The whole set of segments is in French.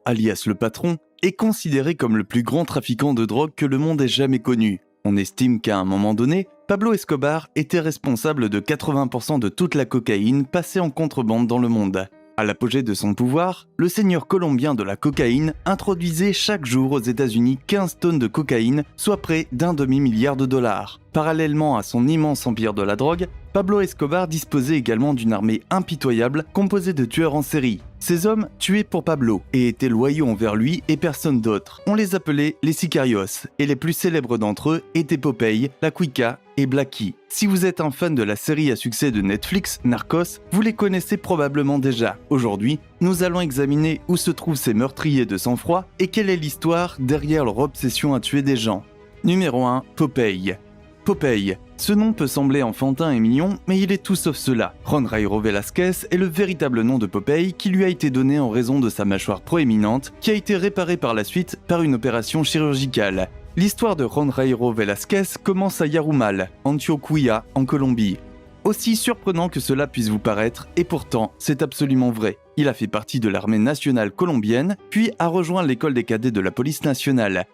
alias le patron, est considéré comme le plus grand trafiquant de drogue que le monde ait jamais connu. On estime qu'à un moment donné, Pablo Escobar était responsable de 80% de toute la cocaïne passée en contrebande dans le monde. À l'apogée de son pouvoir, le seigneur colombien de la cocaïne introduisait chaque jour aux États-Unis 15 tonnes de cocaïne, soit près d'un demi-milliard de dollars. Parallèlement à son immense empire de la drogue, Pablo Escobar disposait également d'une armée impitoyable composée de tueurs en série. Ces hommes tuaient pour Pablo et étaient loyaux envers lui et personne d'autre. On les appelait les sicarios, et les plus célèbres d'entre eux étaient Popeye, La Cuica et Blackie. Si vous êtes un fan de la série à succès de Netflix, Narcos, vous les connaissez probablement déjà. Aujourd'hui, nous allons examiner où se trouvent ces meurtriers de sang-froid et quelle est l'histoire derrière leur obsession à tuer des gens. Numéro 1, Popeye. Popeye. Ce nom peut sembler enfantin et mignon, mais il est tout sauf cela. Ron Jairo Velasquez est le véritable nom de Popeye qui lui a été donné en raison de sa mâchoire proéminente, qui a été réparée par la suite par une opération chirurgicale. L'histoire de Ron Jairo Velasquez commence à Yarumal, Antioquia, en Colombie. Aussi surprenant que cela puisse vous paraître, et pourtant, c'est absolument vrai. Il a fait partie de l'armée nationale colombienne, puis a rejoint l'école des cadets de la police nationale.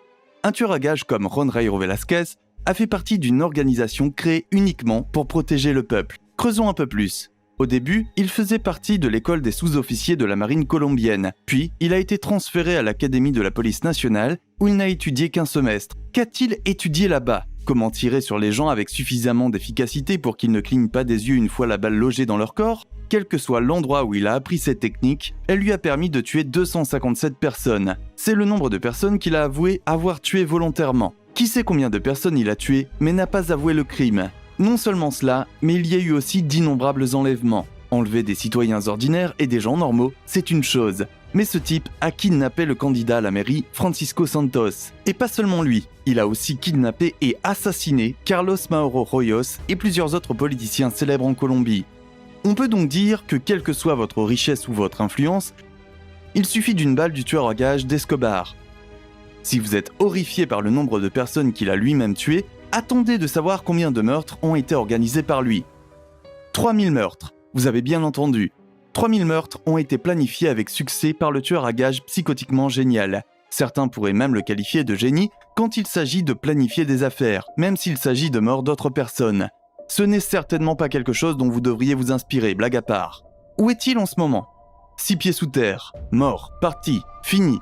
Un tueur à gages comme Ron Jairo Velasquez a fait partie d'une organisation créée uniquement pour protéger le peuple. Creusons un peu plus. Au début, il faisait partie de l'école des sous-officiers de la marine colombienne, puis il a été transféré à l'académie de la police nationale où il n'a étudié qu'un semestre. Qu'a-t-il étudié là-bas ? Comment tirer sur les gens avec suffisamment d'efficacité pour qu'ils ne clignent pas des yeux une fois la balle logée dans leur corps ? Quel que soit l'endroit où il a appris cette technique, elle lui a permis de tuer 257 personnes. C'est le nombre de personnes qu'il a avoué avoir tuées volontairement. Qui sait combien de personnes il a tuées, mais n'a pas avoué le crime. Non seulement cela, mais il y a eu aussi d'innombrables enlèvements. Enlever des citoyens ordinaires et des gens normaux, c'est une chose. Mais ce type a kidnappé le candidat à la mairie, Francisco Santos. Et pas seulement lui, il a aussi kidnappé et assassiné Carlos Mauro Royos et plusieurs autres politiciens célèbres en Colombie. On peut donc dire que quelle que soit votre richesse ou votre influence, il suffit d'une balle du tueur à gages d'Escobar. Si vous êtes horrifié par le nombre de personnes qu'il a lui-même tuées, attendez de savoir combien de meurtres ont été organisés par lui. 3000 meurtres, vous avez bien entendu. 3000 meurtres ont été planifiés avec succès par le tueur à gages psychotiquement génial. Certains pourraient même le qualifier de génie quand il s'agit de planifier des affaires, même s'il s'agit de mort d'autres personnes. Ce n'est certainement pas quelque chose dont vous devriez vous inspirer, blague à part. Où est-il en ce moment ? 6 pieds sous terre, mort, parti, fini.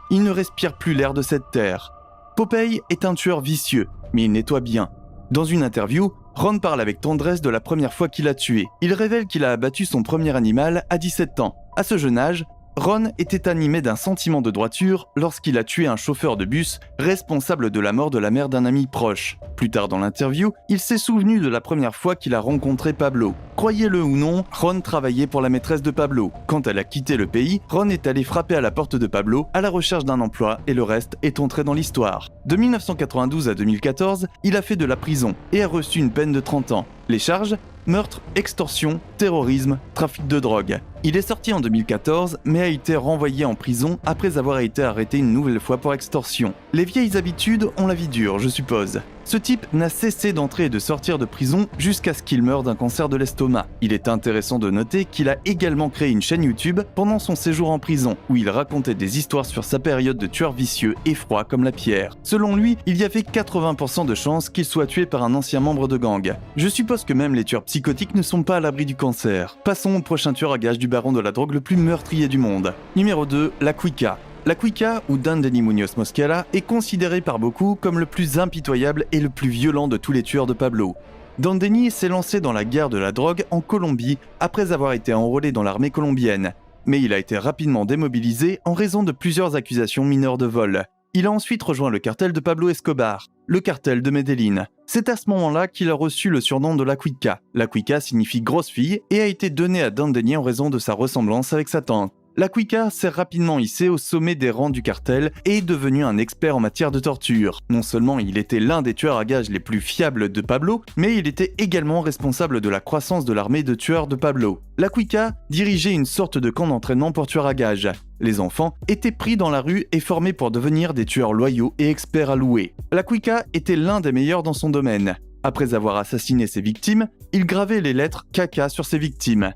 Il ne respire plus l'air de cette terre. Popeye est un tueur vicieux, mais il nettoie bien. Dans une interview, Ron parle avec tendresse de la première fois qu'il a tué. Il révèle qu'il a abattu son premier animal à 17 ans. À ce jeune âge, Ron était animé d'un sentiment de droiture lorsqu'il a tué un chauffeur de bus responsable de la mort de la mère d'un ami proche. Plus tard dans l'interview, il s'est souvenu de la première fois qu'il a rencontré Pablo. Croyez-le ou non, Ron travaillait pour la maîtresse de Pablo. Quand elle a quitté le pays, Ron est allé frapper à la porte de Pablo à la recherche d'un emploi et le reste est entré dans l'histoire. De 1992 à 2014, il a fait de la prison et a reçu une peine de 30 ans. Les charges ? Meurtre, extorsion, terrorisme, trafic de drogue. Il est sorti en 2014, mais a été renvoyé en prison après avoir été arrêté une nouvelle fois pour extorsion. Les vieilles habitudes ont la vie dure, je suppose. Ce type n'a cessé d'entrer et de sortir de prison jusqu'à ce qu'il meure d'un cancer de l'estomac. Il est intéressant de noter qu'il a également créé une chaîne YouTube pendant son séjour en prison, où il racontait des histoires sur sa période de tueur vicieux et froid comme la pierre. Selon lui, il y avait 80% de chances qu'il soit tué par un ancien membre de gang. Je suppose que même les tueurs psychotiques ne sont pas à l'abri du cancer. Passons au prochain tueur à gages du baron de la drogue le plus meurtrier du monde. Numéro 2, La Cuica. La Cuica, ou Dan Denny Muñoz Mosquera, est considéré par beaucoup comme le plus impitoyable et le plus violent de tous les tueurs de Pablo. Dan Denny s'est lancé dans la guerre de la drogue en Colombie après avoir été enrôlé dans l'armée colombienne. Mais il a été rapidement démobilisé en raison de plusieurs accusations mineures de vol. Il a ensuite rejoint le cartel de Pablo Escobar, le cartel de Medellín. C'est à ce moment-là qu'il a reçu le surnom de La Cuica. La Cuica signifie grosse fille et a été donné à Dan Denny en raison de sa ressemblance avec sa tante. La Cuica s'est rapidement hissé au sommet des rangs du cartel et est devenu un expert en matière de torture. Non seulement il était l'un des tueurs à gages les plus fiables de Pablo, mais il était également responsable de la croissance de l'armée de tueurs de Pablo. La Cuica dirigeait une sorte de camp d'entraînement pour tueurs à gages. Les enfants étaient pris dans la rue et formés pour devenir des tueurs loyaux et experts à louer. La Cuica était l'un des meilleurs dans son domaine. Après avoir assassiné ses victimes, il gravait les lettres caca sur ses victimes.